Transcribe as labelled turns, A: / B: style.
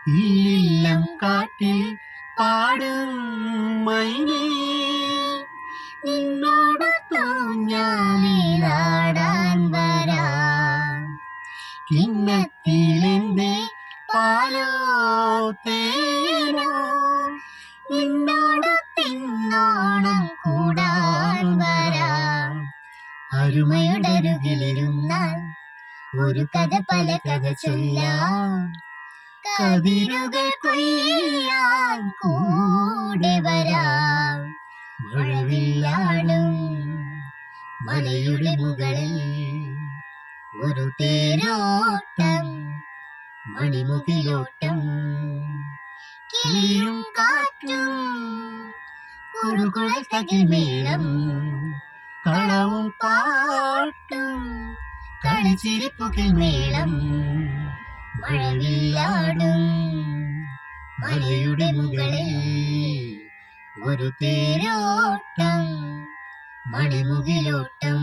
A: ഇല്ലില്ലം കാട്ടിൽ പാടും മൈനേ, നിന്നോടൊത്തു ഞാനിലാടാൻ വരാം. കിണ്ണത്തിലെന്റെ പാലോ തേനോ, നിന്നോടൊത്തിന്നോണം കൂടാൻ വരാം. അരുമയുടരുകിലിരുന്നാൽ ഒരു കഥ പല കഥ ചൊല്ലാം. കതിരുകൾ കൊയ്യാൻ കൂടെ വരാം. മഴവില്ലാടും മലയുടെ മുകളിൽ ഒരു തേരോട്ടം, മണിമുകിലോട്ടം. കിളിയും കാറ്റും കുറുകുഴൽ തകിൽമേളം, കളവും പാട്ടും കളിച്ചിരിപ്പുകിൽ മേളം. മഴവില്ലാടും മലയുടെ മുകളിൽ ഒരു തേരോട്ടം, മണിമുകിലോട്ടം.